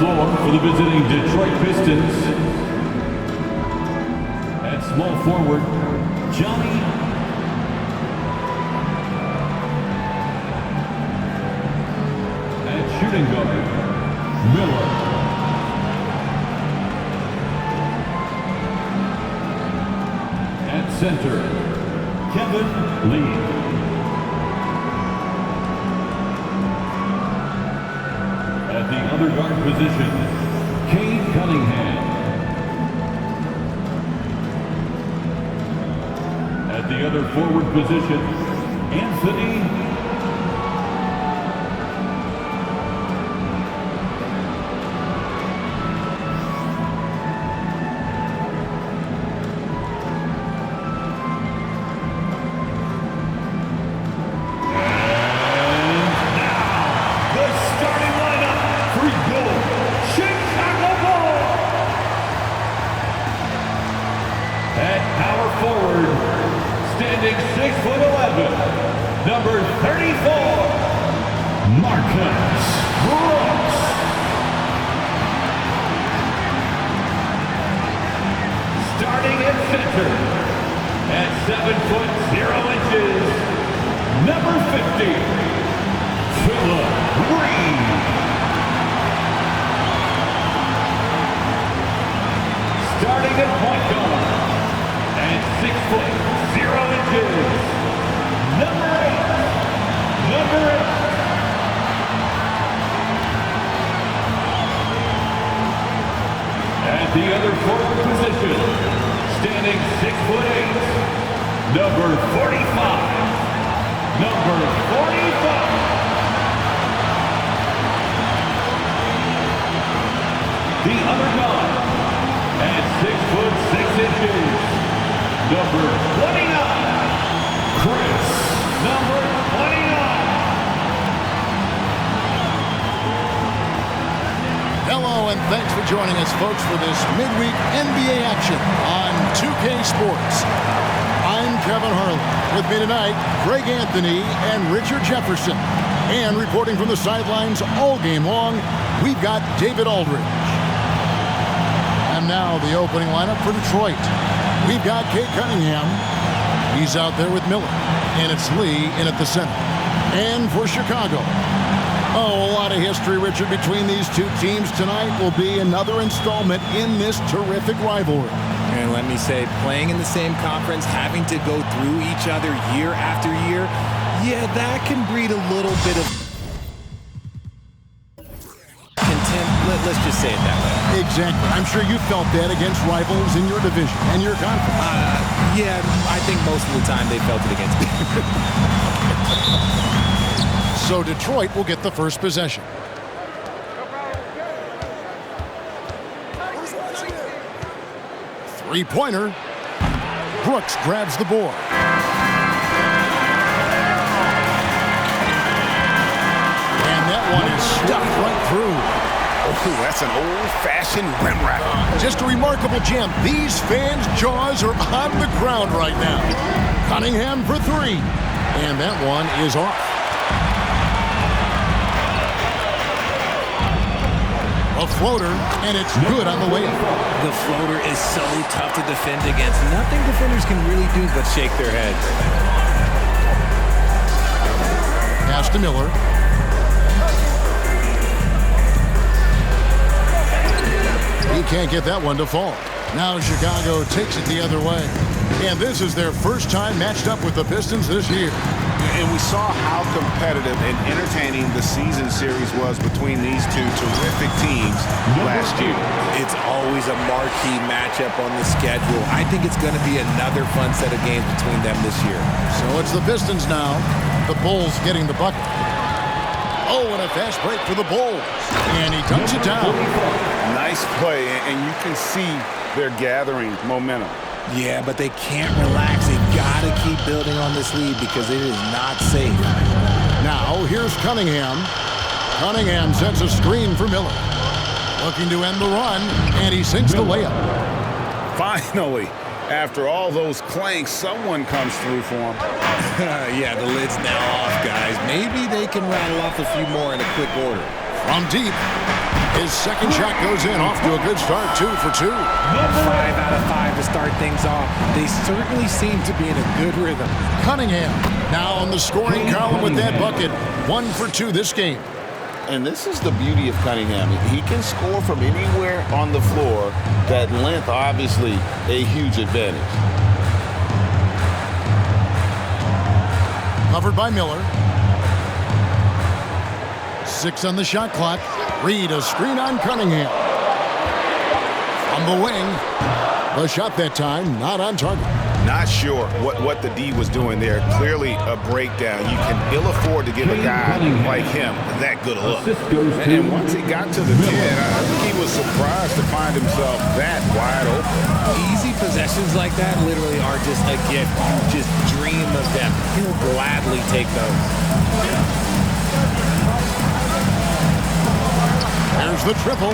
floor for the visiting Detroit Pistons. At small forward, Johnny. At shooting guard, Miller. At center, Kevin Lee. At the other guard position, Cade Cunningham. At the other forward position, Anthony. Standing 6'11", number 34, Marcus Brooks. Starting at center, at 7'0", number 50, Philip Reed. Starting at point guard, at 6'0", number 8. At the other forward position, standing 6'8", number 45. Number 45. The other guard, at 6'6", number 29. Chris, number 29. Hello and thanks for joining us, folks, for this midweek NBA action on 2K Sports. I'm Kevin Harlan. With me tonight, Greg Anthony and Richard Jefferson. And reporting from the sidelines all game long, we've got David Aldridge. And now the opening lineup for Detroit. We've got Cade Cunningham. He's out there with Miller. And it's Lee in at the center. And for Chicago. Oh, a lot of history, Richard, between these two teams tonight will be another installment in this terrific rivalry. And let me say, playing in the same conference, having to go through each other year after year, yeah, that can breed a little bit of contempt. Let's just say it that way. Exactly. I'm sure you felt that against rivals in your division and your conference. Yeah, I think most of the time they felt it against me. So Detroit will get the first possession. Three-pointer. Brooks grabs the board. And that one is stuffed right through. Ooh, that's an old-fashioned rim wrap. Just a remarkable jam. These fans' jaws are on the ground right now. Cunningham for three. And that one is off. A floater, and it's good on the way up. The floater is so tough to defend against. Nothing defenders can really do but shake their heads. Pass to Miller. He can't get that one to fall. Now Chicago takes it the other way. And this is their first time matched up with the Pistons this year. And we saw how competitive and entertaining the season series was between these two terrific teams last year. It's always a marquee matchup on the schedule. I think it's going to be another fun set of games between them this year. So it's the Pistons now. The Bulls getting the bucket. Oh, and a fast break for the Bulls. And he dunks it down. Nice play, and you can see they're gathering momentum. Yeah, but they can't relax. They've got to keep building on this lead because it is not safe. Now, here's Cunningham. Cunningham sets a screen for Miller. Looking to end the run, and he sinks the layup. Finally, after all those clanks, someone comes through for him. Yeah, the lid's now off, guys. Maybe they can rattle off a few more in a quick order. From deep, His second shot goes in, off to a good start, 2 for 2. 5 out of 5 to start things off. They certainly seem to be in a good rhythm. Cunningham now on the scoring column with that bucket. 1 for 2 this game. And this is the beauty of Cunningham. He can score from anywhere on the floor. That length, obviously, a huge advantage. Covered by Miller. 6 on the shot clock. Reed, a screen on Cunningham. On the wing. The shot that time, not on target. Not sure what the D was doing there. Clearly a breakdown. You can ill afford to give a guy like him that good a look. And once he got to the 10, I think he was surprised to find himself that wide open. Easy possessions like that literally are just a gift. You just dream of them. He'll gladly take those. There's the triple.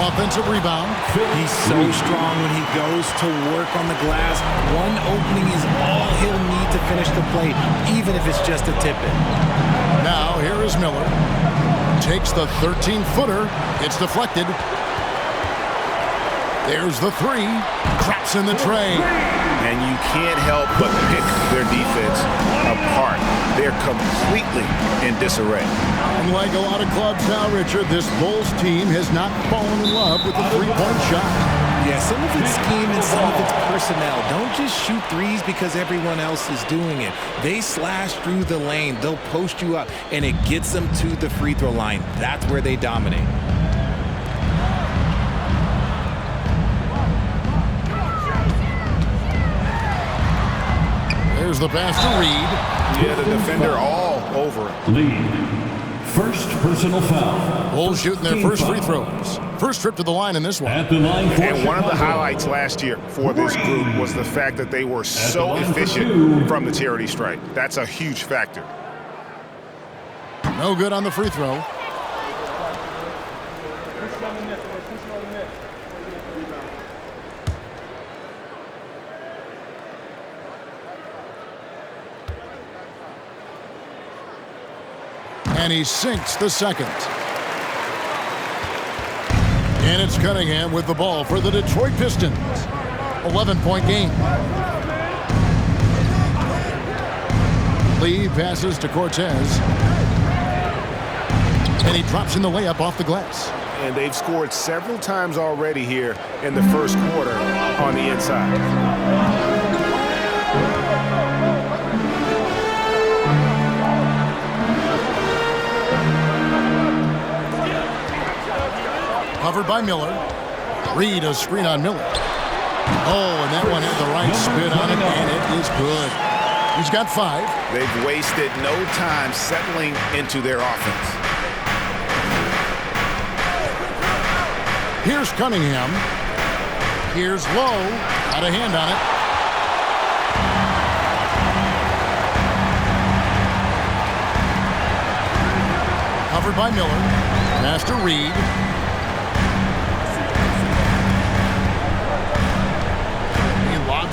Offensive rebound. He's so strong when he goes to work on the glass. One opening is all he'll need to finish the play, even if it's just a tip-in. Now, here is Miller. Takes the 13-footer. It's deflected. There's the 3. Craps in the tray. And you can't help but pick their defense apart. They're completely in disarray. Unlike a lot of clubs now, Richard, this Bulls team has not fallen in love with the three-point shot. Yeah, some of it's scheme and some of it's personnel. Don't just shoot threes because everyone else is doing it. They slash through the lane. They'll post you up, and it gets them to the free throw line. That's where they dominate. There's the pass to Reed. Yeah, the defender all over it. Lead. First personal foul. Bulls shooting their first free throws. First trip to the line in this one. At the line for And one of the Chicago. highlights last year for this group was the fact that they were so efficient from the charity stripe. That's a huge factor. No good on the free throw. And he sinks the second. And it's Cunningham with the ball for the Detroit Pistons. 11-point game. Lee passes to Cortez. And he drops in the layup off the glass. And they've scored several times already here in the first quarter on the inside. Covered by Miller. Reed, a screen on Miller. Oh, and that one had the right spin on it, and it is good. He's got 5. They've wasted no time settling into their offense. Here's Cunningham. Here's Lowe. Got a hand on it. Covered by Miller. Pass to Reed.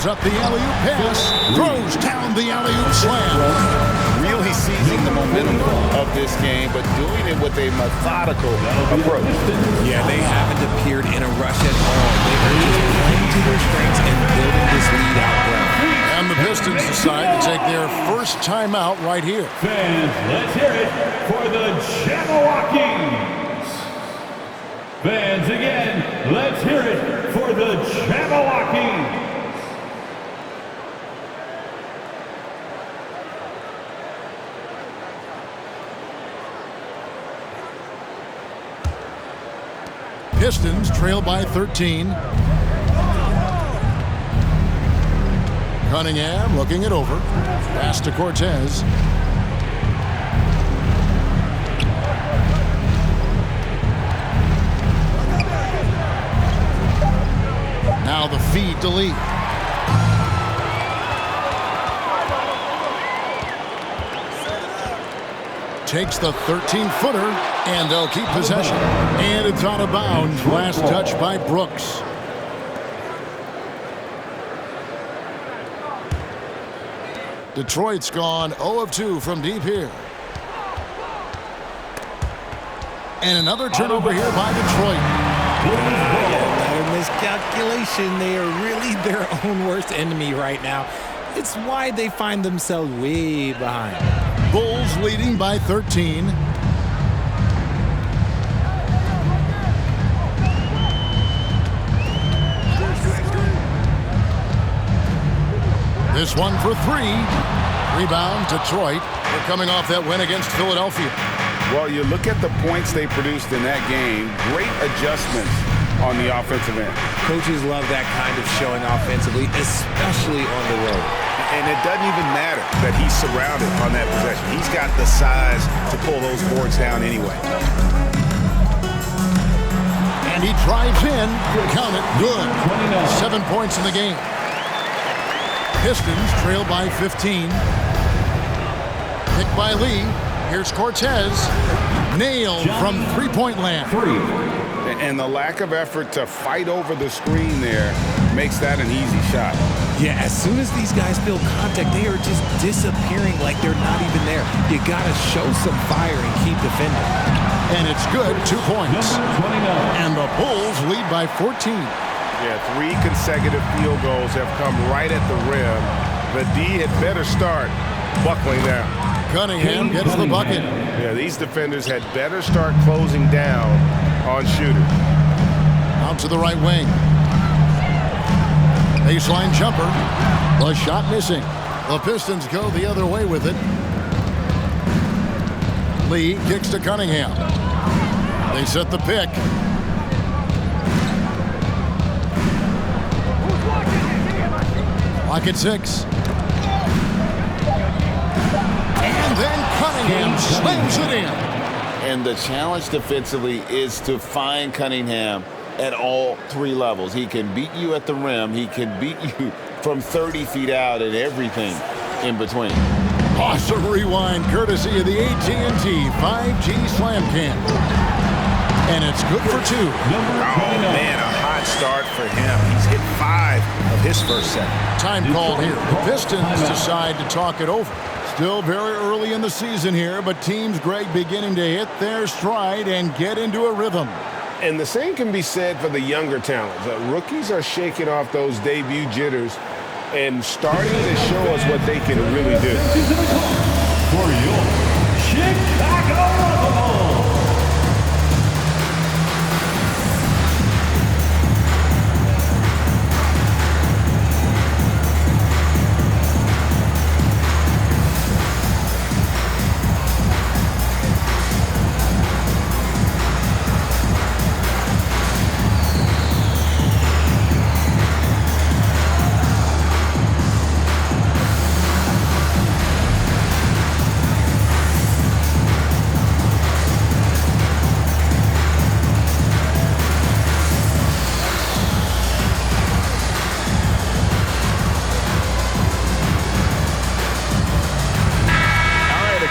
Up the alley-oop pass, throws down the alley-oop slam. Really seizing the momentum of this game, but doing it with a methodical approach. Yeah, they haven't appeared in a rush at all. They are just playing to their strengths and building this lead out well. And the Pistons decide to take their first timeout right here. Fans, let's hear it for the Jabberwockies. Fans, again, let's hear it for the Jabberwockies. Pistons trail by 13. Cunningham looking it over. Pass to Cortez. Now the feed to Lee. Takes the 13-footer, and they'll keep possession. And it's out of bounds. Last touch by Brooks. Detroit's gone 0 of 2 from deep here. And another turnover here by Detroit. Another miscalculation. They are really their own worst enemy right now. It's why they find themselves way behind. Bulls leading by 13. This one for three. Rebound, Detroit. They're coming off that win against Philadelphia. Well, you look at the points they produced in that game. Great adjustments on the offensive end. Coaches love that kind of showing offensively, especially on the road. And it doesn't even matter that he's surrounded on that possession. He's got the size to pull those boards down anyway. And he drives in. Count it. Good. 7 points in the game. Pistons trail by 15. Picked by Lee. Here's Cortez. Nailed from three-point land. And the lack of effort to fight over the screen there makes that an easy shot. Yeah, as soon as these guys feel contact, they are just disappearing like they're not even there. You got to show some fire and keep defending. And it's good. 2 points. And the Bulls lead by 14. Yeah, 3 consecutive field goals have come right at the rim. The D had better start buckling down. Cunningham gets the bucket. Yeah, these defenders had better start closing down on shooters. Out to the right wing. Baseline jumper. The shot missing. The Pistons go the other way with it. Lee kicks to Cunningham. They set the pick. Lock at 6. And then Cunningham slams it in. And the challenge defensively is to find Cunningham at all 3 levels. He can beat you at the rim. He can beat you from 30 feet out and everything in between. Awesome rewind courtesy of the AT&T 5G Slam Cam. And it's good for 2. Oh, man, a hot start for him. He's hit 5 of his first set. Time called here. The Pistons decide to talk it over. Still very early in the season here, but teams, Greg, beginning to hit their stride and get into a rhythm. And the same can be said for the younger talents. Rookies are shaking off those debut jitters and starting to show us what they can really do. For your Chicago Bulls.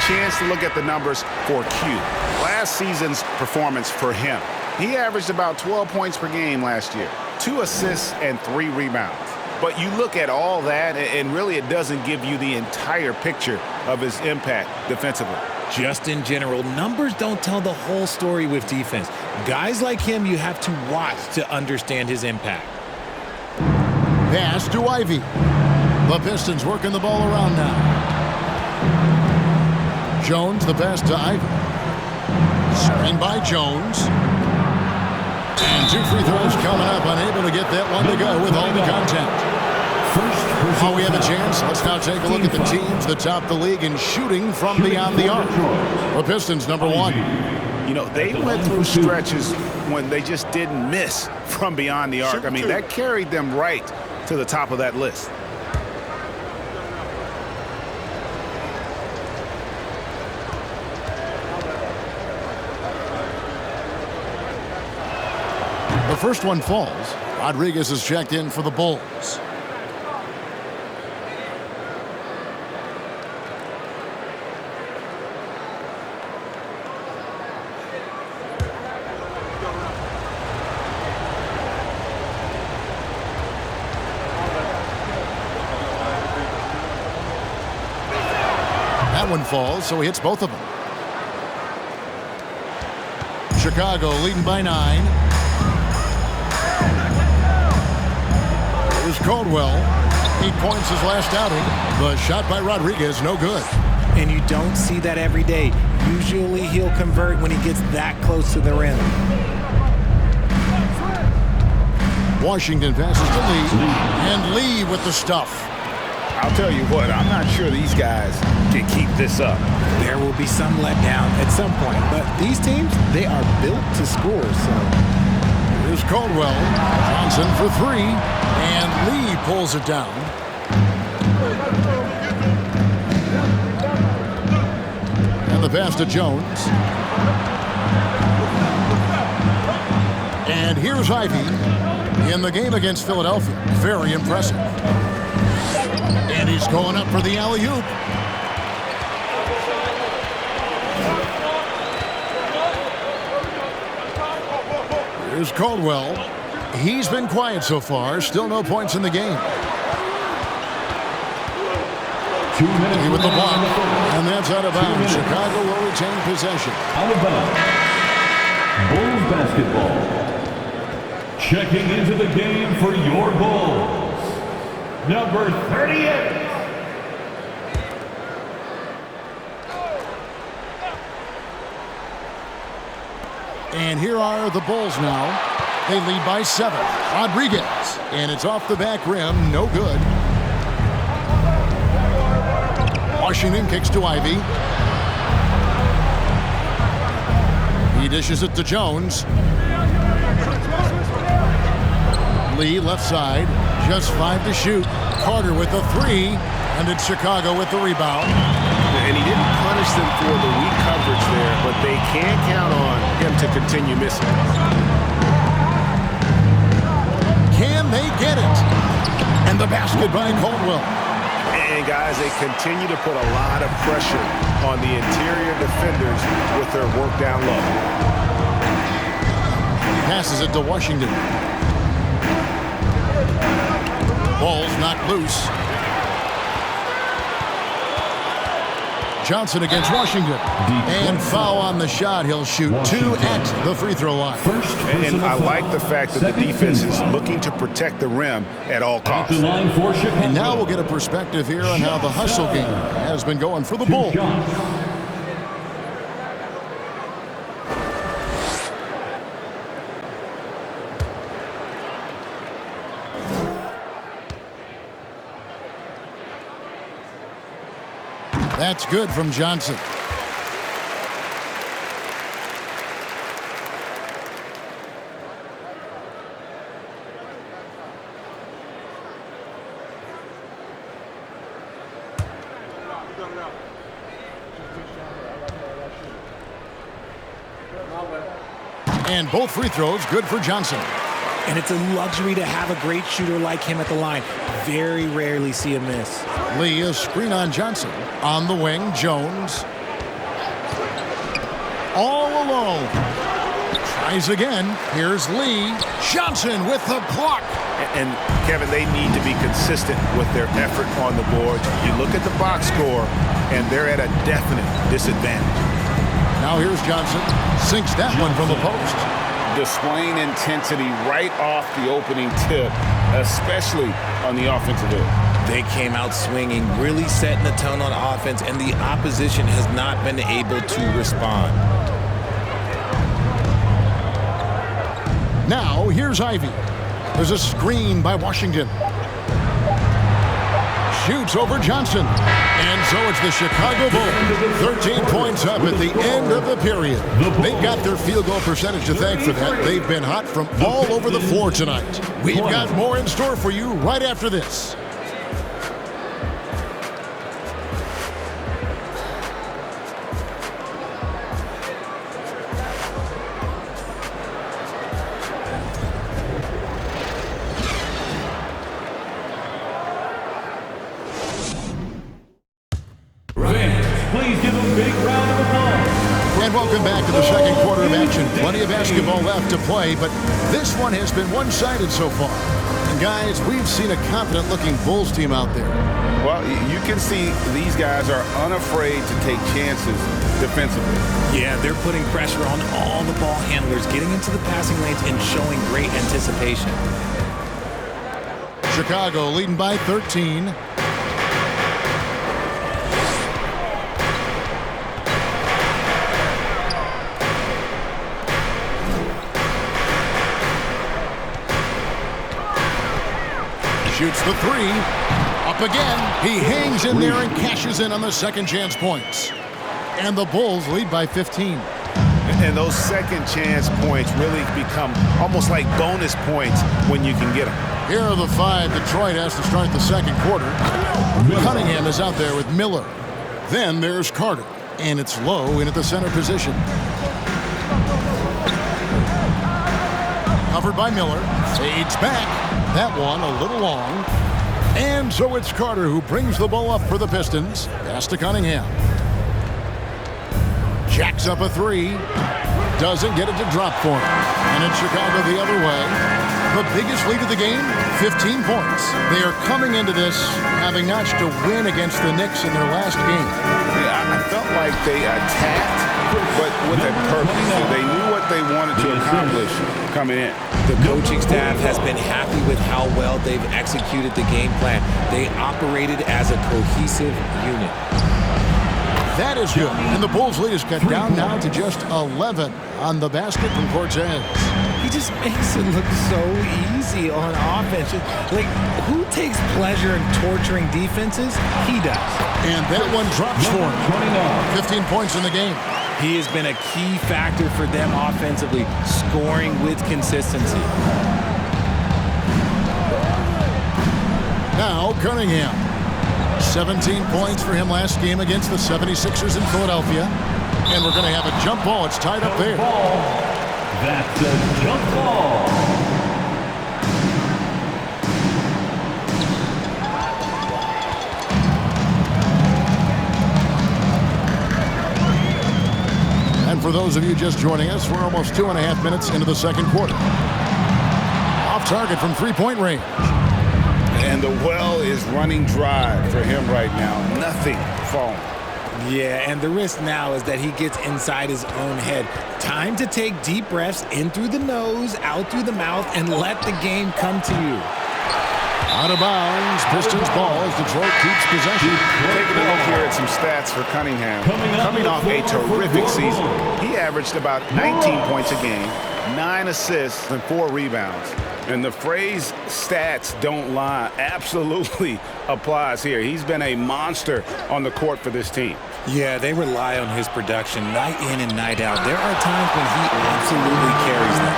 Chance to look at the numbers for Q. Last season's performance for him. He averaged about 12 points per game last year, 2 assists and 3 rebounds. But you look at all that, and really it doesn't give you the entire picture of his impact defensively. Just in general, numbers don't tell the whole story with defense. Guys like him, you have to watch to understand his impact. Pass to Ivy. The Pistons working the ball around now. Jones, the pass to Ivy. Screen by Jones. And 2 free throws coming up. Unable to get that one to go with all the contact. While we have a chance, let's now take a look at the teams that top the league in shooting from beyond the arc. The Pistons, number 1. You know, they went through stretches when they just didn't miss from beyond the arc. I mean, that carried them right to the top of that list. The first one falls. Rodriguez is checked in for the Bulls. That one falls, so he hits both of them. Chicago leading by 9. Here's Caldwell. 8 points his last outing. The shot by Rodriguez, no good. And you don't see that every day. Usually he'll convert when he gets that close to the rim. Washington passes to Lee. And Lee with the stuff. I'll tell you what, I'm not sure these guys can keep this up. There will be some letdown at some point, but these teams, they are built to score, so. Here's Caldwell. Johnson for 3, and Lee pulls it down. And the pass to Jones. And here's Ivey in the game against Philadelphia. Very impressive. And he's going up for the alley-oop. Here's Caldwell. He's been quiet so far. Still no points in the game. 2 minutes He with the block. remaining. And that's out of bounds. Chicago will retain possession. Out of bounds. Bulls basketball. Checking into the game for your Bulls, number 38. And here are the Bulls now. They lead by 7. Rodriguez. And it's off the back rim. No good. Washington kicks to Ivey. He dishes it to Jones. Lee left side. Just 5 to shoot. Carter with the 3. And it's Chicago with the rebound. And he didn't punish them for the weak coverage there, but they can't count on him to continue missing. Can they get it? And the basket by Caldwell. And guys, they continue to put a lot of pressure on the interior defenders with their work down low. Passes it to Washington. Ball's knocked loose. Johnson against Washington. And foul on the shot. He'll shoot 2 at the free throw line. And I like the fact that the defense is looking to protect the rim at all costs. And now we'll get a perspective here on how the hustle game has been going for the Bulls. That's good from Johnson. And both free throws good for Johnson. And it's a luxury to have a great shooter like him at the line. Very rarely see a miss. Lee, a screen on Johnson. On the wing, Jones. All alone. Tries again. Here's Lee. Johnson with the block. And Kevin, they need to be consistent with their effort on the board. You look at the box score, and they're at a definite disadvantage. Now here's Johnson. Sinks that one from the post. Displaying intensity right off the opening tip, especially on the offensive end. They came out swinging, really setting the tone on offense, and the opposition has not been able to respond. Now here's Ivey. There's a screen by Washington. Shoots over Johnson. And so it's the Chicago Bulls. 13 points up at the end of the period. They've got their field goal percentage to thank for that. They've been hot from all over the floor tonight. We've got more in store for you right after this. Please give a big round of applause. And welcome back to the second quarter of action. Plenty of basketball left to play, but this one has been one-sided so far. And guys, we've seen a confident-looking Bulls team out there. Well, you can see these guys are unafraid to take chances defensively. Yeah, they're putting pressure on all the ball handlers, getting into the passing lanes and showing great anticipation. Chicago leading by 13. Shoots the three. Up again. He hangs in there and cashes in on the second chance points. And the Bulls lead by 15. And those second chance points really become almost like bonus points when you can get them. Here are the 5 Detroit has to start the second quarter. Cunningham is out there with Miller. Then there's Carter. And it's Lowe in at the center position. Covered by Miller. Fades back. That one a little long. And so it's Carter who brings the ball up for the Pistons. Pass to Cunningham. Jacks up a 3. Doesn't get it to drop for him. And it's Chicago the other way. The biggest lead of the game, 15 points. They are coming into this having notched a win against the Knicks in their last game. Yeah, I felt like they attacked, but with a purpose. They knew what they wanted to accomplish coming in. The coaching staff has been happy with how well they've executed the game plan. They operated as a cohesive unit. That is good. And the Bulls' lead is cut down now to just 11 on the basket from Cortez. He just makes it look so easy on offense. Like, who takes pleasure in torturing defenses? He does. And that one drops for him. 15 points in the game. He has been a key factor for them offensively, scoring with consistency. Now Cunningham. 17 points for him last game against the 76ers in Philadelphia. And we're going to have a jump ball. It's tied up there. That's a jump ball. And for those of you just joining us, we're almost 2.5 minutes into the second quarter. Off target from three-point range. And the well is running dry for him right now. Nothing falling. Yeah, and the risk now is that he gets inside his own head. Time to take deep breaths in through the nose, out through the mouth, and let the game come to you. Out of bounds. Pistons ball as Detroit keeps possession. Taking a look here at some stats for Cunningham. Coming off a terrific season. He averaged about 19 points a game, 9 assists, and 4 rebounds. And the phrase stats don't lie absolutely applies here. He's been a monster on the court for this team. Yeah, they rely on his production night in and night out. There are times when he absolutely carries them.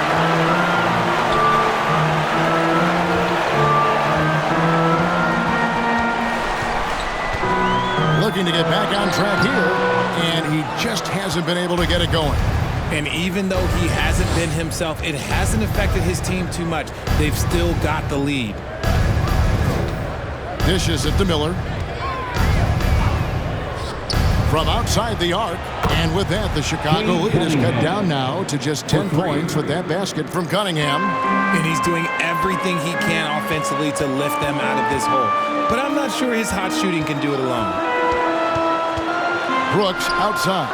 Looking to get back on track here, and he just hasn't been able to get it going. And even though he hasn't been himself, it hasn't affected his team too much. They've still got the lead. Dishes it to Miller. From outside the arc. And with that, the Chicago lead is cut down now to just 10 points with that basket from Cunningham. And he's doing everything he can offensively to lift them out of this hole. But I'm not sure his hot shooting can do it alone. Brooks outside.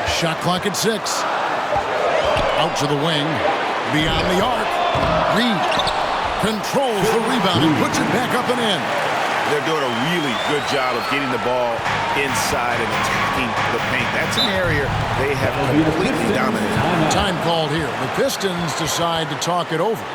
Shot clock at 6. Out to the wing. Beyond the arc. Reed controls the rebound and puts it back up and in. They're doing a really good job of getting the ball inside and attacking the paint. That's an area they have completely dominated. Time called here. The Pistons decide to talk it over.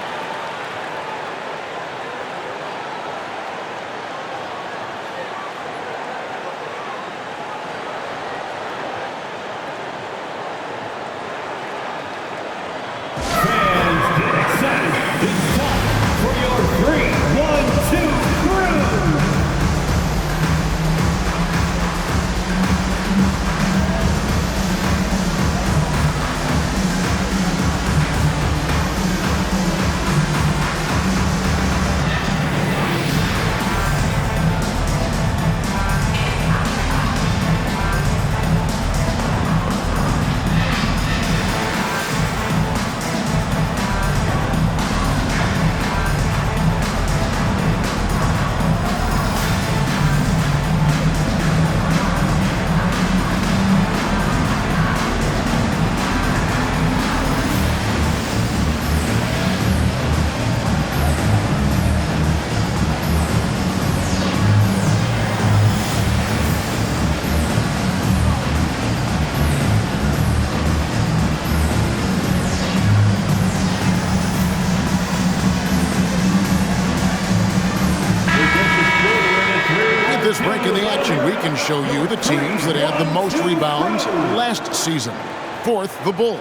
can show you the teams that had the most rebounds last season. 4th, the Bulls.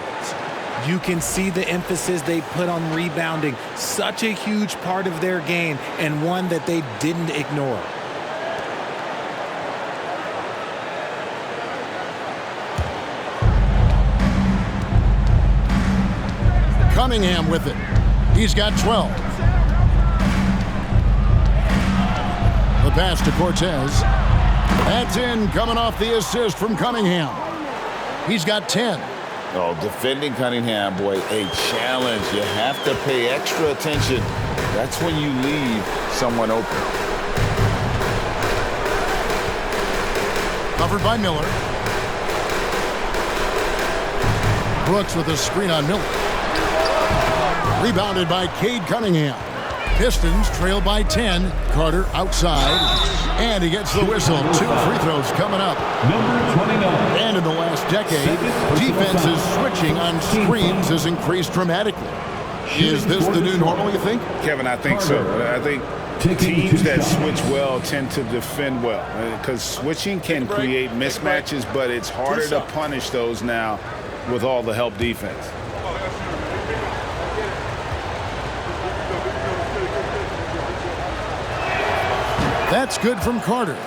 You can see the emphasis they put on rebounding. Such a huge part of their game, and one that they didn't ignore. Cunningham with it. He's got 12. The pass to Cortez. That's in, coming off the assist from Cunningham. He's got 10. Oh, defending Cunningham, boy, a challenge. You have to pay extra attention. That's when you leave someone open. Covered by Miller. Brooks with a screen on Miller. Rebounded by Cade Cunningham. Pistons trail by 10. Carter outside. And he gets the whistle. 2 free throws coming up. Number 29. And in the last decade, defenses switching on screens has increased dramatically. Is this the new normal, you think? Kevin, I think so. I think teams that switch well tend to defend well, because switching can create mismatches, but it's harder to punish those now with all the help defense. That's good from Carter.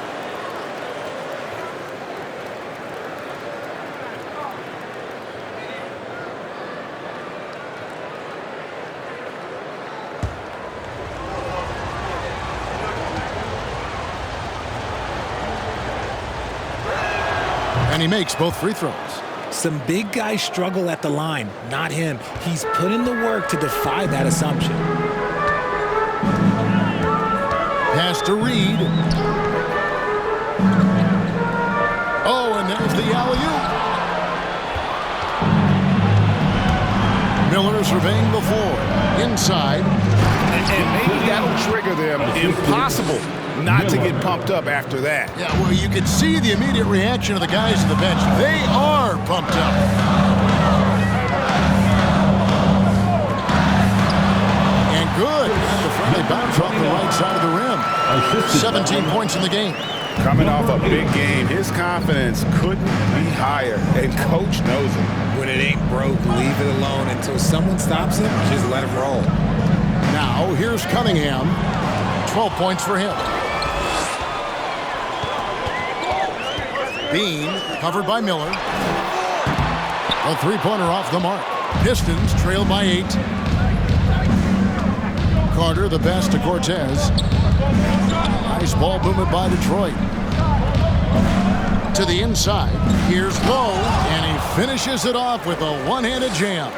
And he makes both free throws. Some big guys struggle at the line, not him. He's put in the work to defy that assumption. Pass to Reed. Oh, and there's the alley-oop. Miller surveying the floor. Inside. And maybe that'll trigger them. Impossible not to get pumped up after that. Yeah, well, you could see the immediate reaction of the guys on the bench. They are pumped up. And good. The friendly bounce off the right side of the rim. 17 points in the game. Coming off a big game, his confidence couldn't be higher, and coach knows it. When it ain't broke, leave it alone until someone stops him. Just let him roll. Now, here's Cunningham. 12 points for him. Bean, covered by Miller. A three-pointer off the mark. Pistons trail by 8. Carter, the pass to Cortez. Nice ball movement by Detroit. To the inside. Here's Lowe, and he finishes it off with a one-handed jam.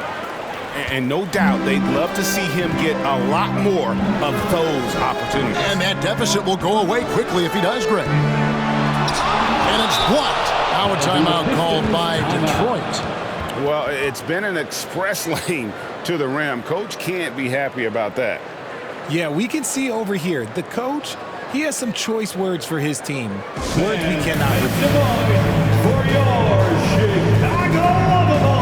And no doubt they'd love to see him get a lot more of those opportunities. And that deficit will go away quickly if he does, Greg. And it's blocked. Now a timeout called by Detroit. Well, it's been an express lane to the rim. Coach can't be happy about that. Yeah, we can see over here, the coach, he has some choice words for his team. Words we cannot repeat. For your Chicago Bulls.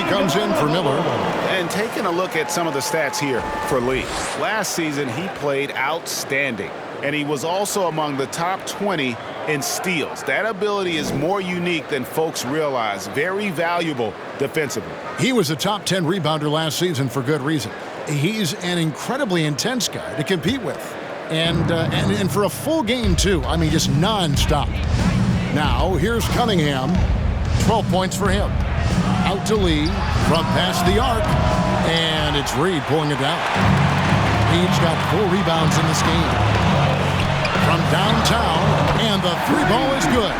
Comes in for Miller. And taking a look at some of the stats here for Lee. Last season, he played outstanding, and he was also among the top 20 in steals. That ability is more unique than folks realize. Very valuable defensively. He was a top 10 rebounder last season for good reason. He's an incredibly intense guy to compete with. And for a full game, too. I mean, just nonstop. Now, here's Cunningham. 12 points for him. Out to Lee from past the arc. And it's Reed pulling it down. Reed's got 4 rebounds in this game. From downtown, and the 3 ball is good.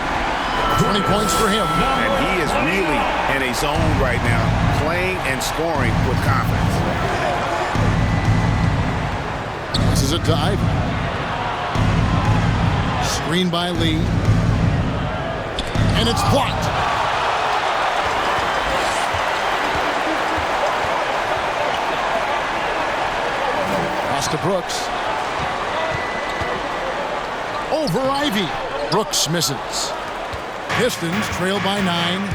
20 points for him. And he is really in a zone right now, playing and scoring with confidence. This is a dive. Screen by Lee. And it's blocked. Pass to Brooks. Over Ivy. Brooks misses. Pistons trail by 9.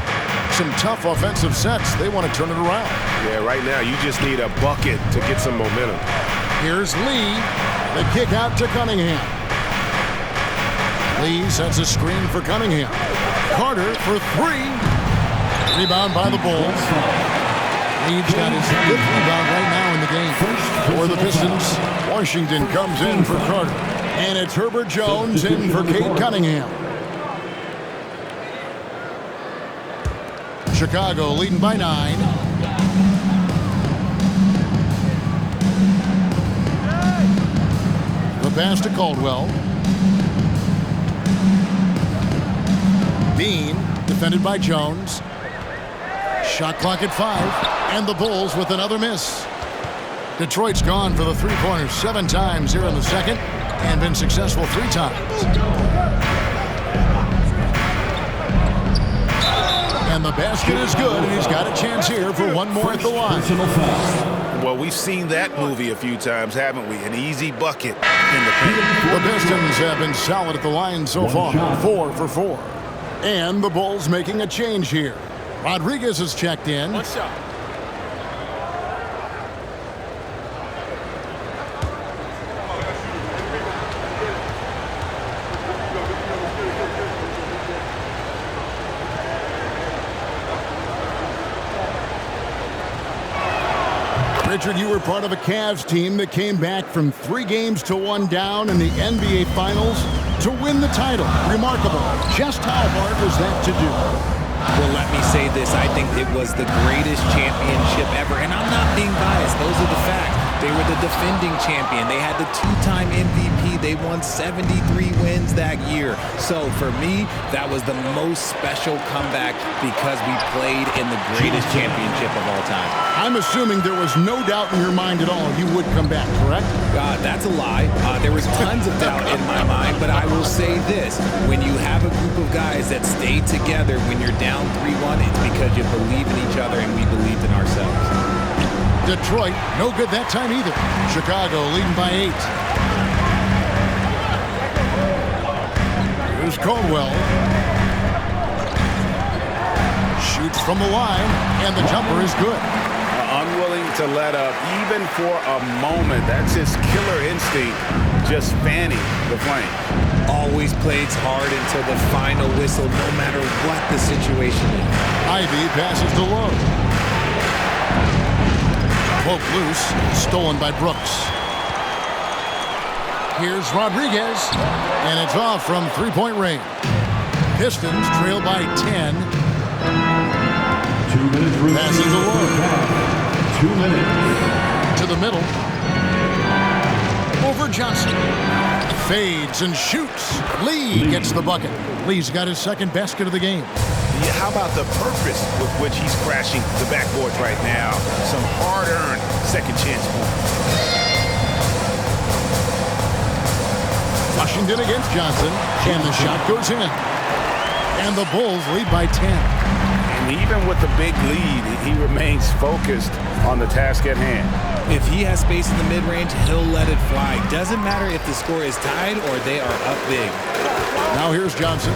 Some tough offensive sets. They want to turn it around. Yeah, right now you just need a bucket to get some momentum. Here's Lee. The kick out to Cunningham. Lee sets a screen for Cunningham. Carter for 3. Rebound by the Bulls. Lee's got his 5th rebound right now in the game. For the Pistons, Washington comes in for Carter. And it's Herbert Jones in for Cade Cunningham. Chicago leading by 9. The pass to Caldwell. Bean, defended by Jones. Shot clock at 5, and the Bulls with another miss. Detroit's gone for the 3-pointers 7 times here in the second, and been successful 3 times. And the basket is good, and he's got a chance here for one more at the line. Well, we've seen that movie a few times, haven't we? An easy bucket in the paint. The Pistons have been solid at the line so far, 4 for 4. And the Bulls making a change here. Rodriguez has checked in. One shot. Richard, you were part of a Cavs team that came back from 3 games to 1 down in the NBA Finals to win the title. Remarkable. Just how hard was that to do? Well, let me say this. I think it was the greatest championship ever. And I'm not being biased. Those are the facts. They were the defending champion. They had the 2-time MVP. They won 73 wins that year. So for me, that was the most special comeback because we played in the greatest championship of all time. I'm assuming there was no doubt in your mind at all you would come back, correct? That's a lie. There was tons of doubt in my mind, but I will say this. When you have a group of guys that stay together when you're down 3-1, it's because you believe in each other and we believed in ourselves. Detroit, no good that time either. Chicago leading by 8. Here's Caldwell. Shoots from the line, and the jumper is good. Unwilling to let up even for a moment. That's his killer instinct, just fanning the flame. Always plays hard until the final whistle, no matter what the situation is. Ivy passes to Lowe. Poke loose, stolen by Brooks. Here's Rodriguez, and it's off from 3-point range. Pistons trail by 10. 2 minutes remaining. Passing to Lowe. 2 minutes. To the middle. Over Johnson. Fades and shoots. Lee gets the bucket. Lee's got his 2nd basket of the game. Yeah, how about the purpose with which he's crashing the backboards right now? Some hard-earned second chance points. Washington against Johnson, and the shot goes in. And the Bulls lead by 10. And even with the big lead, he remains focused on the task at hand. If he has space in the mid-range, he'll let it fly. Doesn't matter if the score is tied or they are up big. Now here's Johnson.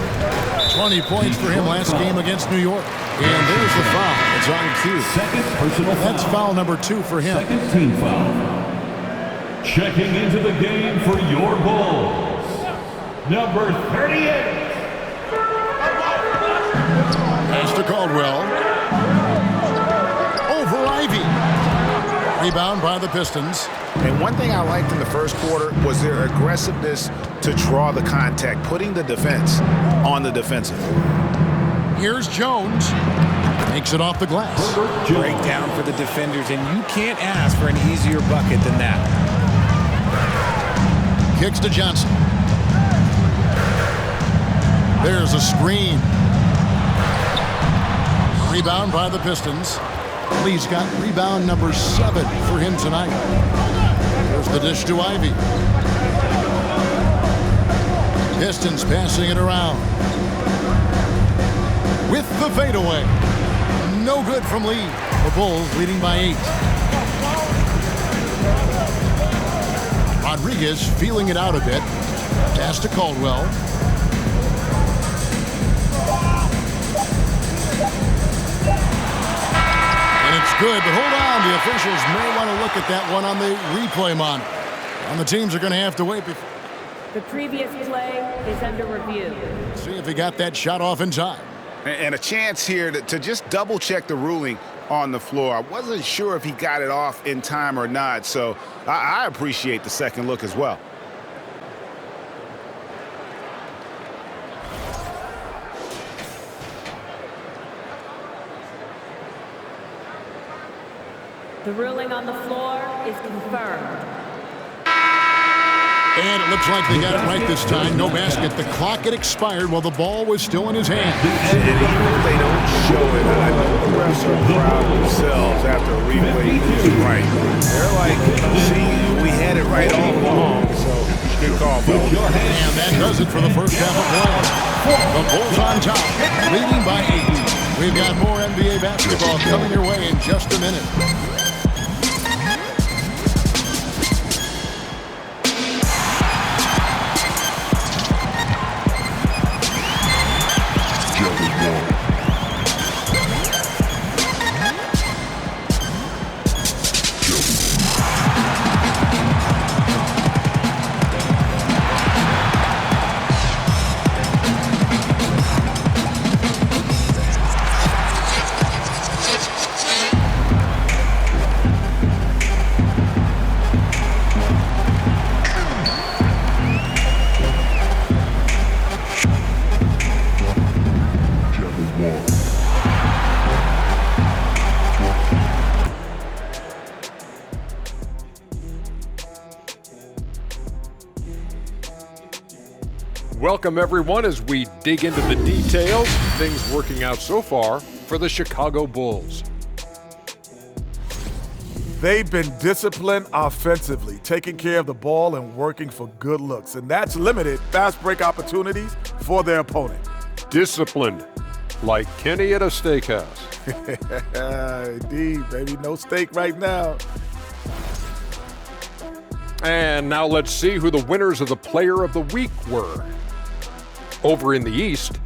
20 points for him last game against New York. And there's the foul. It's on cue. 2nd personal foul. That's foul number 2 for him. 2nd team foul. Checking into the game for your Bulls, number 38. Pass to Caldwell. Over Ivy. Rebound by the Pistons. And one thing I liked in the first quarter was their aggressiveness to draw the contact, putting the defense on the defensive. Here's Jones. Takes it off the glass. Breakdown for the defenders, and you can't ask for an easier bucket than that. Kicks to Johnson. There's a screen. Rebound by the Pistons. Lee's got rebound number 7 for him tonight. There's the dish to Ivy. Pistons passing it around. With the fadeaway. No good from Lee. The Bulls leading by 8. Rodriguez feeling it out a bit. Pass to Caldwell. And it's good, but hold on. The officials may want to look at that one on the replay monitor. And the teams are going to have to wait before. The previous play is under review. See if he got that shot off in time. And a chance here to just double-check the ruling on the floor. I wasn't sure if he got it off in time or not, so I appreciate the second look as well. The ruling on the floor is confirmed. And it looks like they got it right this time. No basket. The clock had expired while the ball was still in his hand. And even if they don't show it, I know the refs are proud of themselves after a replay is right. They're like, see, we had it right all along. So good call, folks. And that does it for the first half of play. The Bulls on top, leading by 8. We've got more NBA basketball coming your way in just a minute. Welcome, everyone, as we dig into the details. Things working out so far for the Chicago Bulls. They've been disciplined offensively, taking care of the ball and working for good looks, and that's limited fast break opportunities for their opponent. Disciplined, like Kenny at a steakhouse. Indeed, baby. No steak right now. And now let's see who the winners of the Player of the Week were. Over in the East,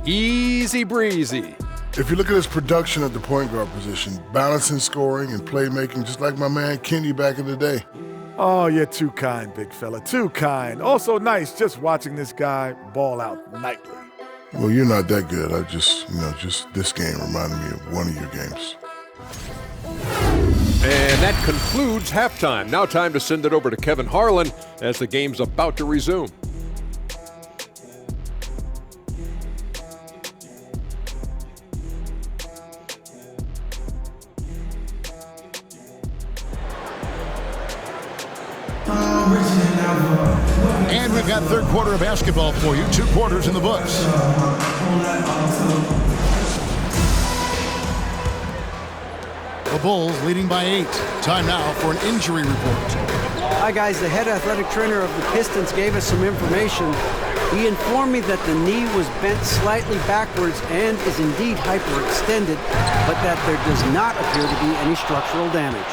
easy breezy. If you look at his production at the point guard position, balancing scoring and playmaking, just like my man Kenny back in the day. Oh, you're too kind, big fella, too kind. Also nice just watching this guy ball out nightly. Well, you're not that good. I just this game reminded me of one of your games. And that concludes halftime. Now time to send it over to Kevin Harlan as the game's about to resume. And we've got third quarter of basketball for you. 2 quarters in the books. The Bulls leading by 8. Time now for an injury report. Hi, guys. The head athletic trainer of the Pistons gave us some information. He informed me that the knee was bent slightly backwards and is indeed hyperextended, but that there does not appear to be any structural damage.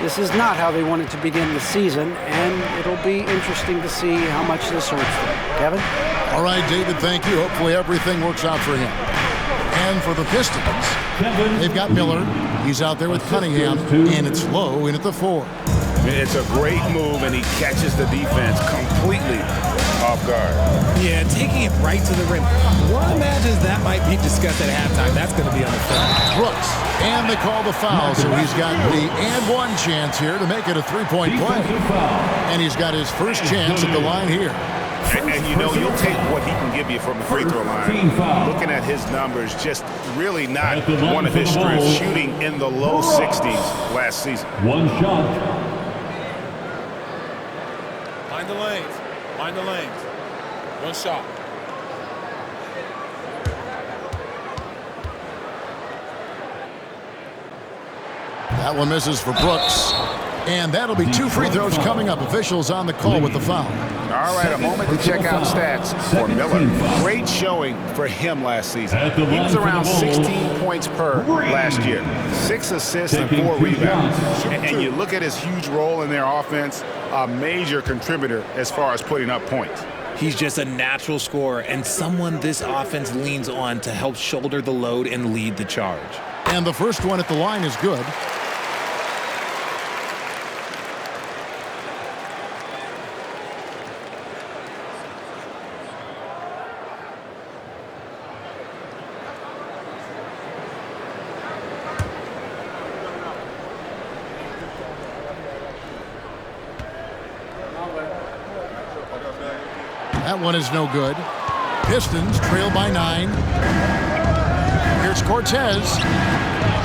This is not how they wanted to begin the season, and it'll be interesting to see how much this hurts them. Kevin? All right, David, thank you. Hopefully everything works out for him. And for the Pistons, they've got Miller. He's out there with Cunningham, and it's Lowe in at the 4. It's a great move, and he catches the defense completely. off guard. Yeah, taking it right to the rim. One imagines that might be discussed at halftime. That's going to be on the film. Brooks, and they call the foul, so he's got the and one chance here to make it a three-point play. And he's got his first chance at the line here. And you know, you'll take what he can give you from the free throw line. Looking at his numbers, just really not one of his strengths, shooting in the low 60s last season. One shot. Mind the lanes. Mind the lanes. One shot. That one misses for Brooks. And that'll be 2 free throws coming up. Officials on the call with the foul. All right, a moment to check out stats for Miller. Great showing for him last season. He was around 16 points per last year. 6 assists and 4 rebounds. And you look at his huge role in their offense, a major contributor as far as putting up points. He's just a natural scorer and someone this offense leans on to help shoulder the load and lead the charge. And the first one at the line is good. That one is no good. Pistons trail by 9. Here's Cortez.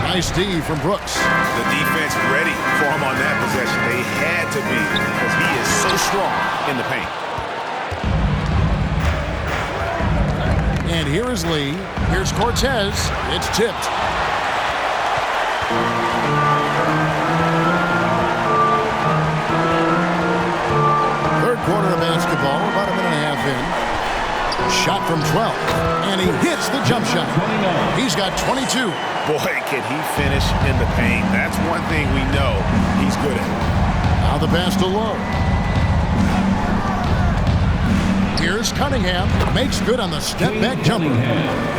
Nice D from Brooks. The defense ready for him on that possession. They had to be because he is so strong in the paint. And here is Lee. Here's Cortez. It's tipped. Third quarter of basketball, about a minute and a half in. Shot from 12, and he hits the jump shot. He's got 22. Boy, can he finish in the paint. That's one thing we know he's good at. Now the pass to Lowe. Here's Cunningham. Makes good on the step-back jumper.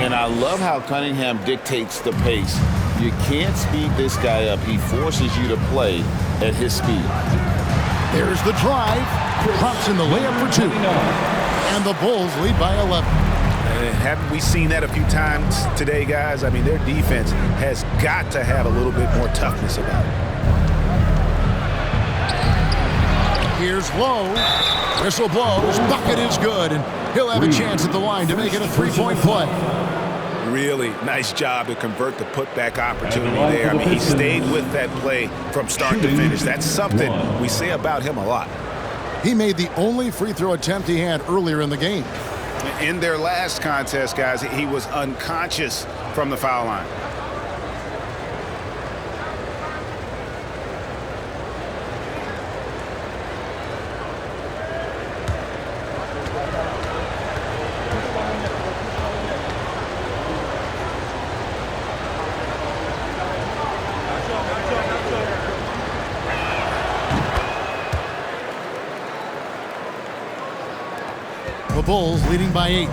And I love how Cunningham dictates the pace. You can't speed this guy up. He forces you to play at his speed. There's the drive. Drops in the layup for 2. And the Bulls lead by 11. Haven't we seen that a few times today, guys? I mean, their defense has got to have a little bit more toughness about it. Here's Lowe. Whistle blows. Bucket is good. And he'll have a chance at the line to make it a 3-point play. Really nice job to convert the putback opportunity there. I mean, he stayed with that play from start to finish. That's something we say about him a lot. He made the only free throw attempt he had earlier in the game. In their last contest, guys, he was unconscious from the foul line. The Bulls leading by 8.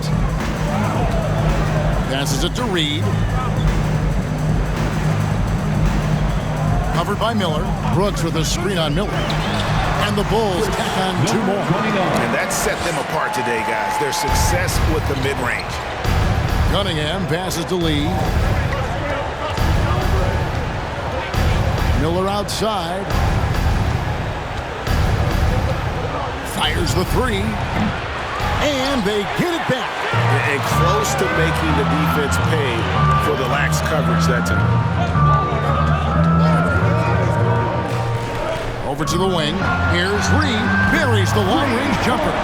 Passes it to Reed. Covered by Miller. Brooks with a screen on Miller. And the Bulls tack on 2 more. And that set them apart today, guys. Their success with the mid-range. Cunningham passes to Lee. Miller outside. Fires the 3. And they get it back. And close to making the defense pay for the lax coverage that time. Over to the wing. Here's Reed. Buries the long-range jumper.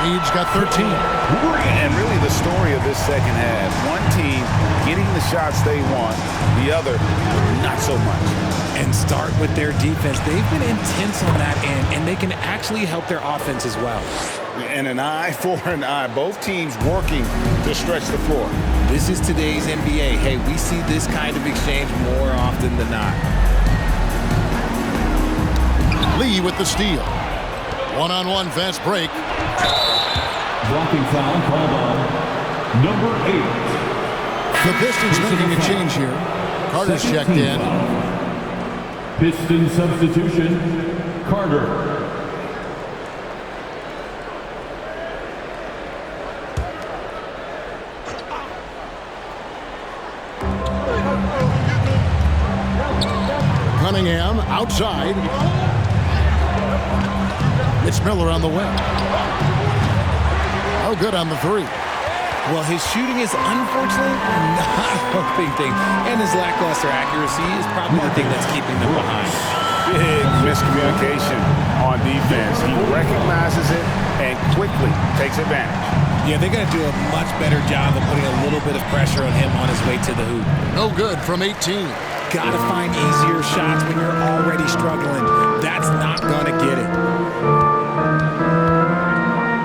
Reed's got 13. And really the story of this second half. One team getting the shots they want. The other, not so much. And start with their defense. They've been intense on that end, and they can actually help their offense as well. And an eye for an eye. Both teams working to stretch the floor. This is today's NBA. Hey, we see this kind of exchange more often than not. Lee with the steal. One-on-one fast break. Blocking foul called on number 8. The Pistons making a change here. Carter's checked in. Piston substitution, Carter. Cunningham outside. It's Miller on the wing. Oh, good on the three. Well, his shooting is unfortunately not a big thing, and his lackluster accuracy is probably the thing that's keeping them behind. Big miscommunication on defense. He recognizes it and quickly takes advantage. Yeah, they're going to do a much better job of putting a little bit of pressure on him on his way to the hoop. No good from 18. Got to find easier shots when you're already struggling. That's not going to get it.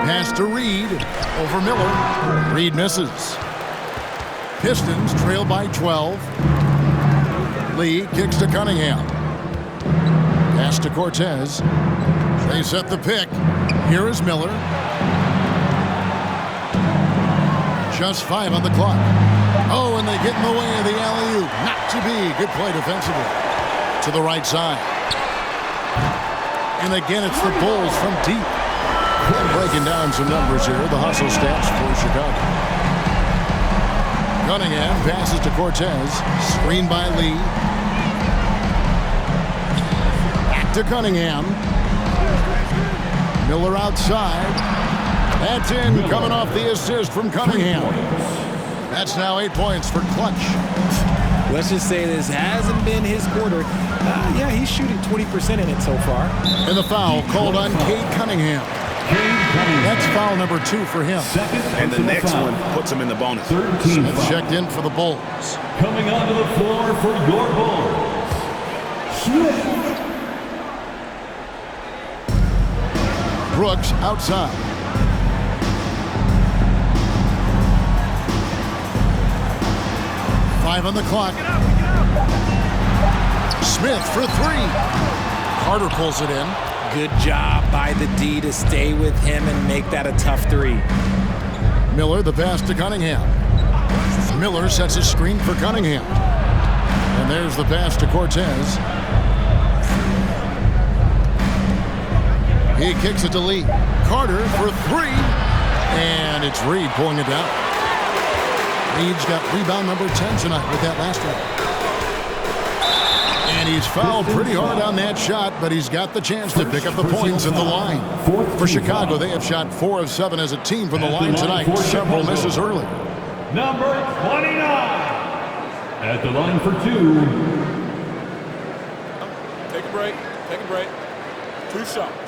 Pass to Reed over Miller. Reed misses. Pistons trail by 12. Lee kicks to Cunningham. Pass to Cortez. They set the pick. Here is Miller. Just 5 on the clock. Oh, and they get in the way of the alley-oop. Not to be. Good play defensively. To the right side. And again, it's the Bulls from deep. Breaking down some numbers here. The hustle stats for Chicago. Cunningham passes to Cortez. Screen by Lee. Back to Cunningham. Miller outside. That's in, coming off the assist from Cunningham. That's now 8 points for Clutch. Let's just say this hasn't been his quarter. Yeah, he's shooting 20% in it so far. And the foul called on Cade Cunningham. That's foul number 2 for him. And the next one puts him in the bonus. 13 Smith checked in for the Bulls. Coming onto the floor for your Bulls, Smith. Brooks outside. Five on the clock. Smith for 3. Carter pulls it in. Good job by the D to stay with him and make that a tough 3. Miller, the pass to Cunningham. Miller sets a screen for Cunningham. And there's the pass to Cortez. He kicks it to Lee. Carter for 3. And it's Reed pulling it down. Reed's got rebound number 10 tonight with that last one. And he's fouled pretty hard on that shot, but he's got the chance to pick up the points at the line. For Chicago, they have shot 4 of 7 as a team from the line tonight. Several misses early. Number 29 at the line for 2. Take a break. Take a break. 2 shots.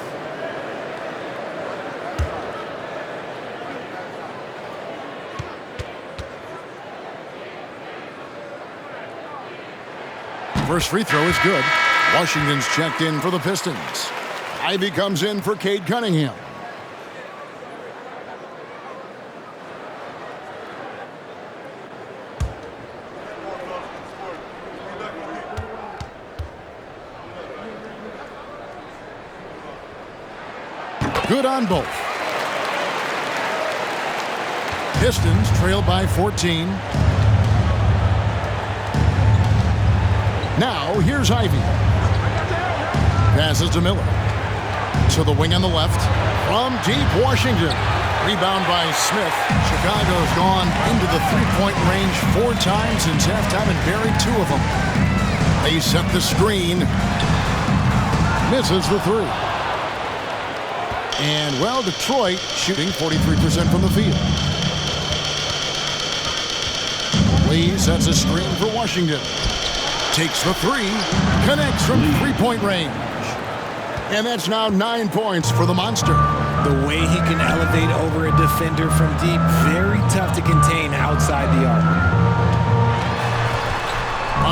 First free throw is good. Washington's checked in for the Pistons. Ivy comes in for Cade Cunningham. Good on both. Pistons trail by 14. Now, here's Ivy. Passes to Miller. To the wing on the left. From deep, Washington. Rebound by Smith. Chicago's gone into the three-point range 4 times since halftime and buried 2 of them. They set the screen. Misses the 3. And, well, Detroit shooting 43% from the field. Lee sets a screen for Washington. Takes the 3, connects from three-point range. And that's now 9 points for the Monster. The way he can elevate over a defender from deep, very tough to contain outside the arc.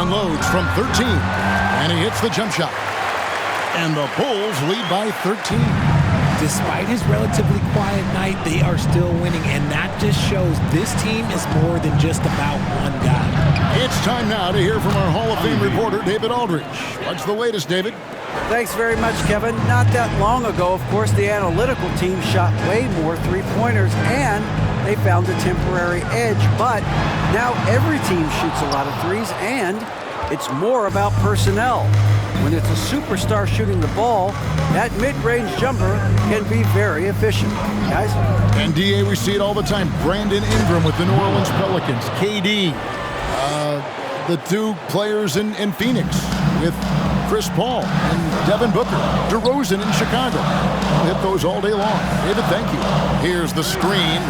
Unloads from 13, and he hits the jump shot. And the Bulls lead by 13. Despite his relatively quiet night, they are still winning, and that just shows this team is more than just about one guy. It's time now to hear from our Hall of Fame reporter, David Aldridge. What's the latest, David? Thanks very much, Kevin. Not that long ago, of course, the analytical team shot way more three-pointers, and they found a temporary edge. But now every team shoots a lot of threes, and it's more about personnel. When it's a superstar shooting the ball, that mid-range jumper can be very efficient. Guys? And, DA, we see it all the time. Brandon Ingram with the New Orleans Pelicans. KD, the 2 players in Phoenix with Chris Paul and Devin Booker. DeRozan in Chicago. I'll hit those all day long. David, thank you. Here's the screen.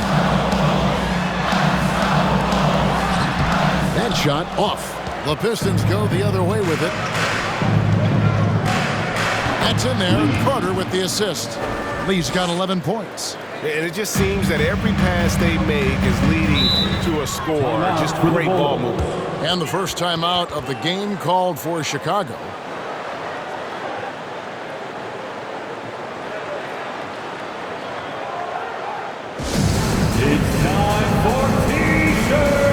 That shot off. The Pistons go the other way with it. That's in there. Carter with the assist. Lee's got 11 points. And it just seems that every pass they make is leading to a score. Just great ball movement. And the first time out of the game called for Chicago. It's time for T-shirts.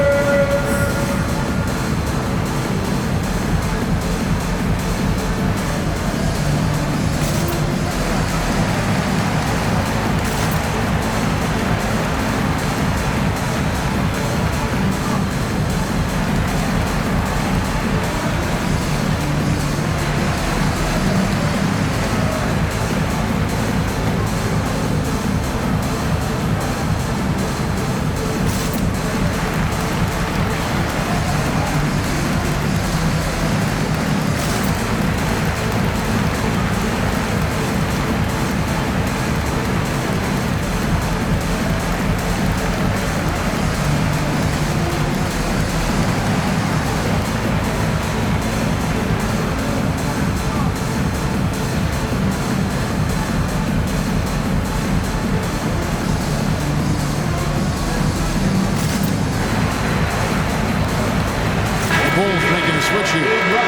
Switch here.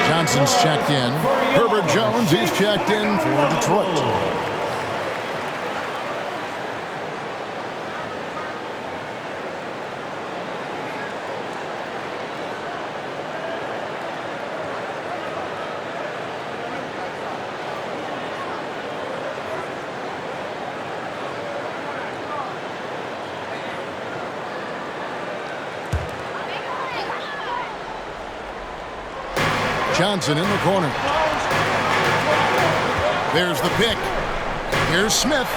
Johnson's checked in. Herbert Jones, he's checked in for Detroit. Johnson in the corner. There's the pick. Here's Smith.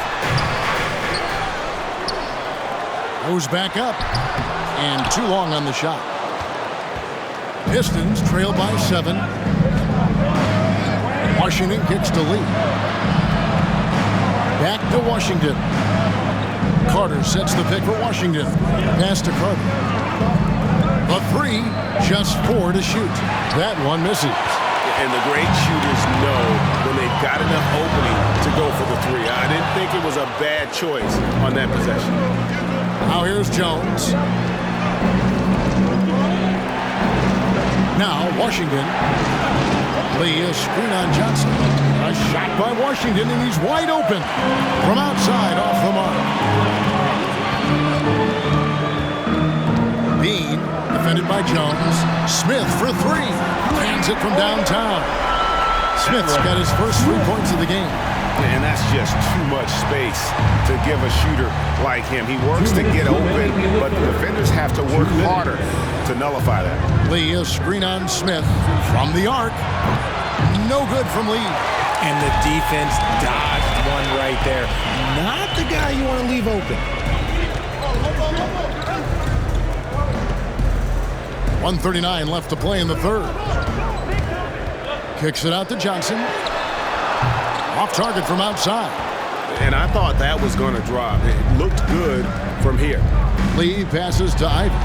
Goes back up. And too long on the shot. Pistons trail by 7. Washington kicks to Lee. Back to Washington. Carter sets the pick for Washington. Pass to Carter. A 3, just 4 to shoot. That one misses. And the great shooters know when they've got enough opening to go for the 3. I didn't think it was a bad choice on that possession. Now here's Jones. Now Washington. Lee is screen on Johnson. A shot by Washington, and he's wide open from outside off the mark. Bean, defended by Jones. Smith for 3. Hands it from downtown. Smith's got his first 3 points of the game. And that's just too much space to give a shooter like him. He works to get open, but the defenders have to work harder to nullify that. Lee is screen on Smith from the arc. No good from Lee. And the defense dodged one right there. Not the guy you want to leave open. 1:39 left to play in the third. Kicks it out to Johnson. Off target from outside. And I thought that was going to drop. It looked good from here. Lee passes to Ivey.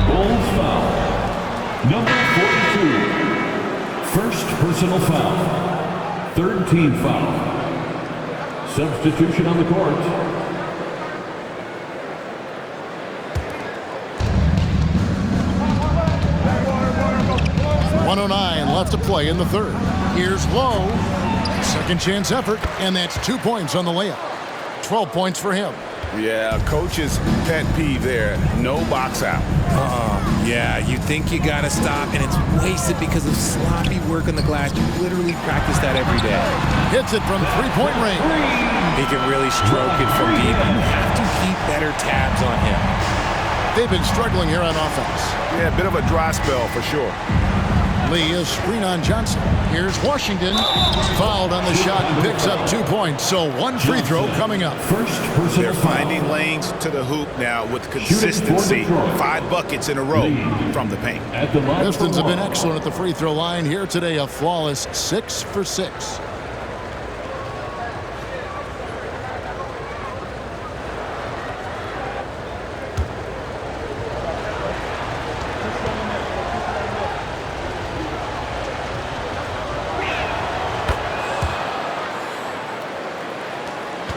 Bulls foul. Number 42. First personal foul. Third team foul. Substitution on the court. .109 left to play in the third. Here's Lowe. Second chance effort, and that's 2 points on the layup. 12 points for him. Yeah, coach's pet peeve there. No box out. Yeah, you think you got to stop, and it's wasted because of sloppy work on the glass. You literally practice that every day. Hits it from three-point range. He can really stroke it from deep. You have to keep better tabs on him. They've been struggling here on offense. Yeah, a bit of a dry spell for sure. Lee is screen on Johnson. Here's Washington. Foul fouled on the shot and picks up 2 points. So one free throw coming up. They're finding lanes to the hoop now with consistency. 5 buckets in a row from the paint. Pistons have been excellent at the free throw line here today. A flawless 6 for 6.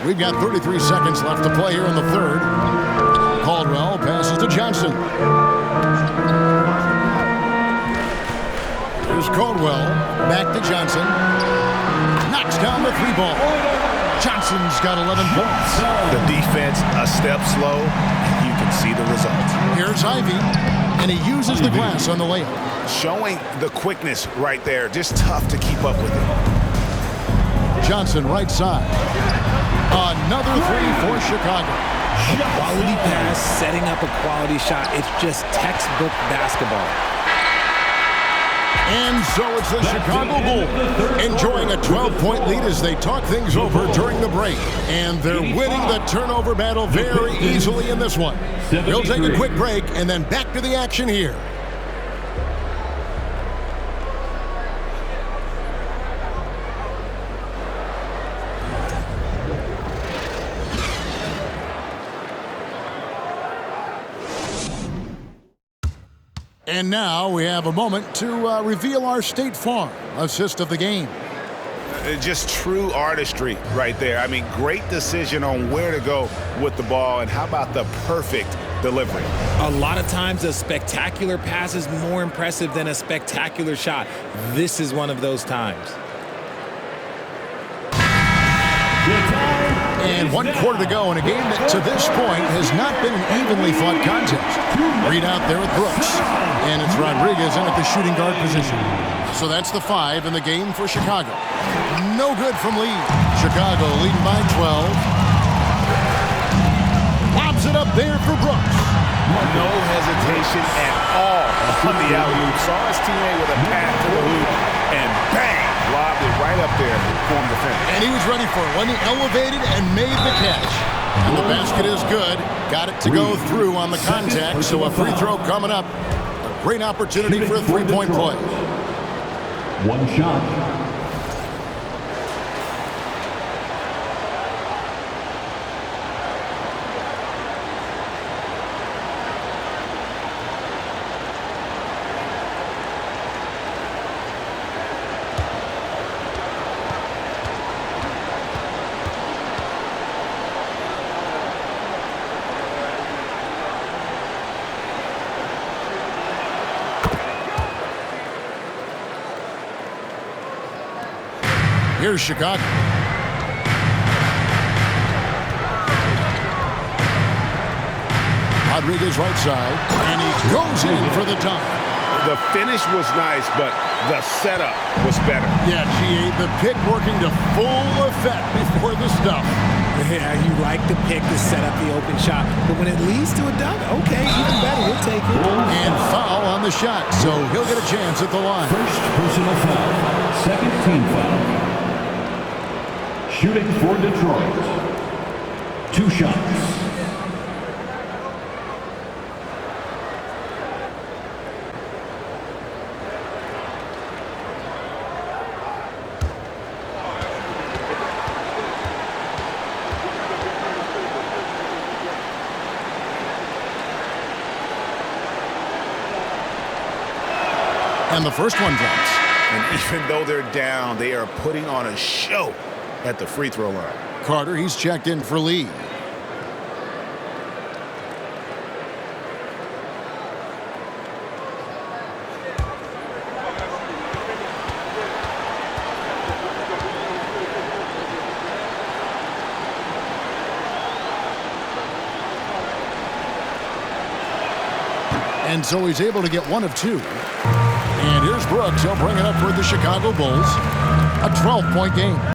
We've got 33 seconds left to play here in the third. Caldwell passes to Johnson. Here's Caldwell. Back to Johnson. Knocks down the 3-ball. Johnson's got 11 points. The defense a step slow. You can see the results. Here's Ivy. And he uses the glass on the layup. Showing the quickness right there. Just tough to keep up with it. Johnson right side. Another 3 for Chicago. A quality pass, setting up a quality shot. It's just textbook basketball. And so it's the Chicago Bulls enjoying a 12-point lead as they talk things over during the break. And they're winning the turnover battle very easily in this one. We'll take a quick break and then back to the action here. And now we have a moment to reveal our State Farm assist of the game. Just true artistry right there. I mean, great decision on where to go with the ball, and how about the perfect delivery? A lot of times a spectacular pass is more impressive than a spectacular shot. This is one of those times. And 1 quarter to go in a game that to this point has not been an evenly fought contest. Reed out there with Brooks. And it's Rodriguez in at the shooting guard position. So that's the 5 in the game for Chicago. No good from Lee. Chicago leading by 12. Lobs it up there for Brooks. No hesitation at all on the alley-oop. Saw his teammate with a pass to the hoop, and bang! Lobbed it right up there for him to finish. And he was ready for it when he elevated and made the catch. And the basket is good. Got it to go through on the contact, so a free throw coming up. A great opportunity for a 3-point play. 1 shot. Here's Chicago. Rodriguez right side, and he goes in for the dunk. The finish was nice, but the setup was better. Yeah, GA, the pick working to full effect before the stuff. Yeah, you like the pick to set up the open shot, but when it leads to a dunk, okay, even better, we'll take it. And foul on the shot, so he'll get a chance at the line. First personal foul. Second team foul. Shooting for Detroit. 2 shots. And the first one drops. And even though they're down, they are putting on a show at the free throw line. Carter, he's checked in for Lee. And so he's able to get 1 of 2. And here's Brooks. He'll bring it up for the Chicago Bulls. A 12-point game.